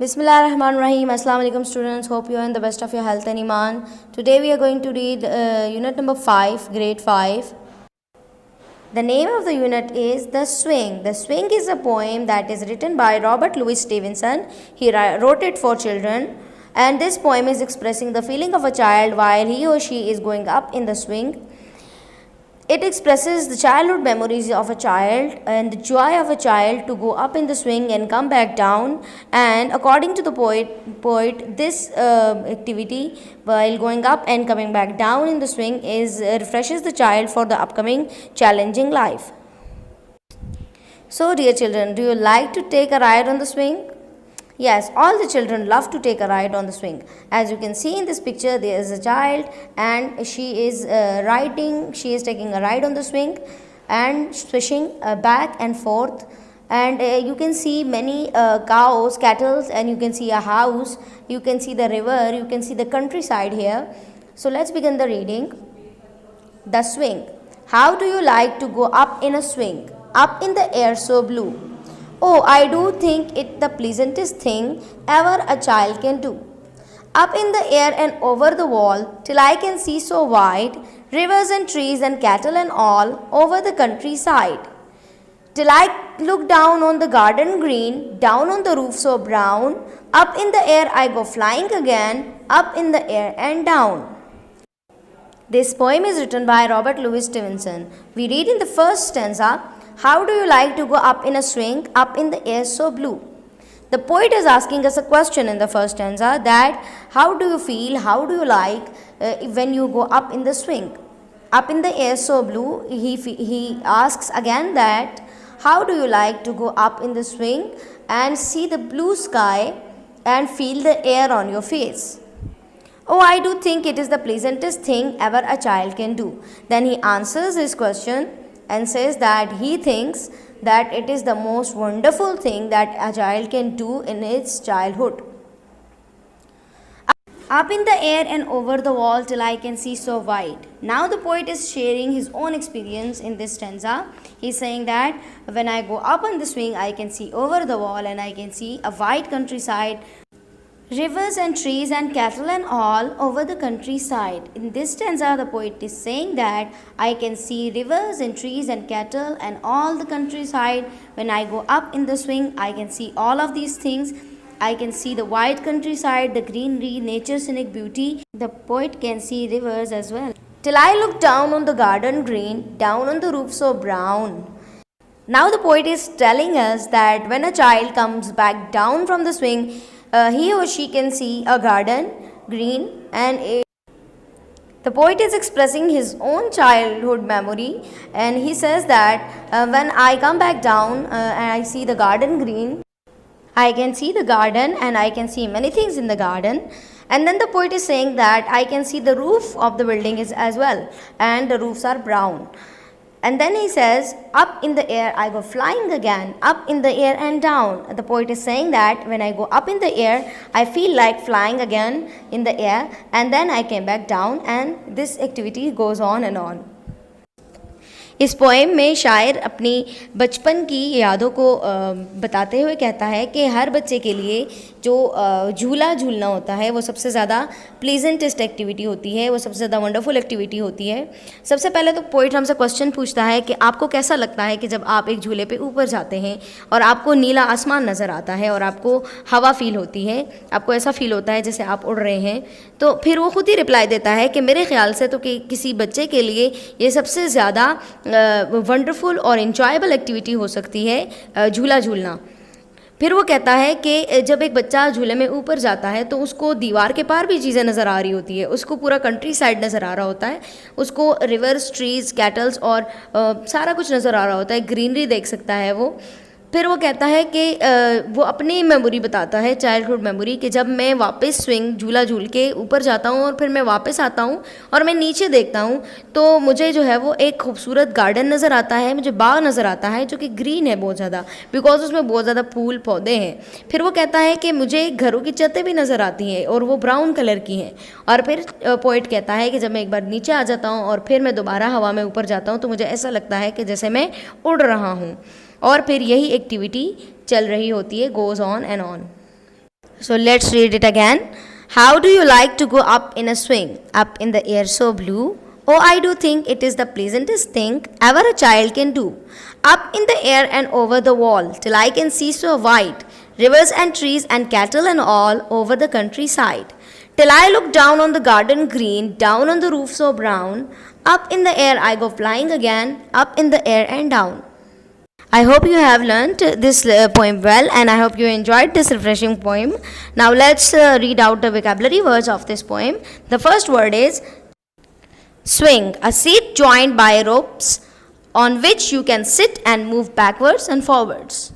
Bismillahirrahmanirrahim. Assalamu alaikum students. Hope you are in the best of your health and iman. Today we are going to read unit number 5, grade 5. The name of the unit is The Swing. The Swing is a poem that is written by Robert Louis Stevenson. He wrote it for children, and this poem is expressing the feeling of a child while he or she is going up in the swing. It expresses the childhood memories of a child and the joy of a child to go up in the swing and come back down. And according to the poet, this activity while going up and coming back down in the swing refreshes the child for the upcoming challenging life. So, dear children, do you like to take a ride on the swing? Yes, all the children love to take a ride on the swing. As you can see in this picture, there is a child and she is taking a ride on the swing and swishing back and forth. And you can see many cows, cattle, and you can see a house, you can see the river, you can see the countryside here. So let's begin the reading. The Swing. How do you like to go up in a swing? Up in the air so blue. Oh, I do think it the pleasantest thing ever a child can do. Up in the air and over the wall, till I can see so wide, rivers and trees and cattle and all, over the countryside. Till I look down on the garden green, down on the roof so brown, up in the air I go flying again, up in the air and down. This poem is written by Robert Louis Stevenson. We read in the first stanza, how do you like to go up in a swing, up in the air so blue? The poet is asking us a question in the first stanza that how do you feel, how do you like when you go up in the swing? Up in the air so blue, he asks again that how do you like to go up in the swing and see the blue sky and feel the air on your face? Oh, I do think it is the pleasantest thing ever a child can do. Then he answers his question and says that he thinks that it is the most wonderful thing that a child can do in its childhood. Up in the air and over the wall till I can see so wide. Now the poet is sharing his own experience in this stanza. He's saying that when I go up on the swing, I can see over the wall and I can see a wide countryside, rivers and trees and cattle and all over the countryside. In this stanza, the poet is saying that I can see rivers and trees and cattle and all the countryside. When I go up in the swing, I can see all of these things. I can see the wide countryside, the greenery, nature's scenic beauty. The poet can see rivers as well. Till I look down on the garden green, down on the roof so brown. Now the poet is telling us that when a child comes back down from the swing, he or she can see a garden, green, and the poet is expressing his own childhood memory, and he says that when I come back down and I see the garden green, I can see the garden and I can see many things in the garden. And then the poet is saying that I can see the roof of the building as well, and the roofs are brown. And then he says, up in the air I go flying again, up in the air and down. The poet is saying that when I go up in the air, I feel like flying again in the air, and then I came back down, and this activity goes on and on. इस poem में शायर अपनी बचपन की यादों को बताते हुए कहता है कि हर बच्चे के लिए जो झूला झूलना होता है वो सबसे ज़्यादा प्लीजेंटेस्ट एक्टिविटी होती है, वो सबसे ज़्यादा वंडरफुल एक्टिविटी होती है। सबसे पहले तो पोइट हमसे क्वेश्चन पूछता है कि आपको कैसा लगता है कि जब आप एक झूले पे ऊपर जाते हैं और आपको नीला आसमान नज़र आता है और आपको हवा फील होती है, आपको ऐसा फील होता है जैसे आप उड़ रहे हैं। तो फिर वो खुद ही रिप्लाई देता है कि मेरे ख्याल से तो कि किसी बच्चे के लिए ये सबसे ज़्यादा वंडरफुल और इंजॉयबल एक्टिविटी हो सकती है झूला झूलना। फिर वो कहता है कि जब एक बच्चा झूले में ऊपर जाता है तो उसको दीवार के पार भी चीज़ें नज़र आ रही होती है, उसको पूरा कंट्री साइड नज़र आ रहा होता है, उसको रिवर्स, ट्रीज़, कैटल्स और सारा कुछ नज़र आ रहा होता है, ग्रीनरी देख सकता है वो। फिर वो कहता है कि वो अपनी मेमोरी बताता है, चाइल्डहुड मेमोरी, कि जब मैं वापस स्विंग झूला झूल के ऊपर जाता हूँ और फिर मैं वापस आता हूँ और मैं नीचे देखता हूँ तो मुझे जो है वो एक खूबसूरत गार्डन नज़र आता है, मुझे बाग नज़र आता है जो कि ग्रीन है बहुत ज़्यादा, बिकॉज उसमें बहुत ज़्यादा फूल पौधे हैं। फिर वो कहता है कि मुझे घरों की छतें भी नज़र आती हैं और वो ब्राउन कलर की हैं। और फिर पोइट कहता है कि जब मैं एक बार नीचे आ जाता हूँ और फिर मैं दोबारा हवा में ऊपर जाता हूँ तो मुझे ऐसा लगता है कि जैसे मैं उड़ रहा हूँ। और फिर यही एक्टिविटी चल रही होती है, goes on and on. So let's read it again. How do you like to go up in a swing? Up in the air so blue. Oh, I do think it is the pleasantest thing ever a child can do. Up in the air and over the wall, till I can see so wide, rivers and trees and cattle and all over the countryside. Till I look down on the garden green, down on the roof so brown, up in the air I go flying again, up in the air and down. I hope you have learnt this poem well, and I hope you enjoyed this refreshing poem. Now let's read out the vocabulary words of this poem. The first word is swing, a seat joined by ropes on which you can sit and move backwards and forwards.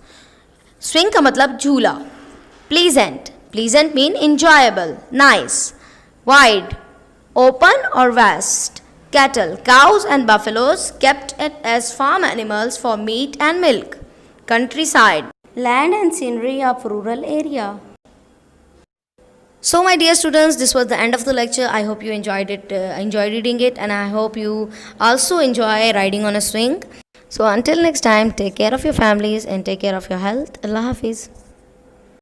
Swing का मतलब झूला. Pleasant, pleasant mean enjoyable, nice. Wide, open or vast. Cattle, cows and buffaloes kept as farm animals for meat and milk. Countryside, land and scenery of rural area. So my dear students, this was the end of the lecture. I hope you enjoyed it, enjoyed reading it, and I hope you also enjoy riding on a swing. So until next time, take care of your families and take care of your health. Allah Hafiz.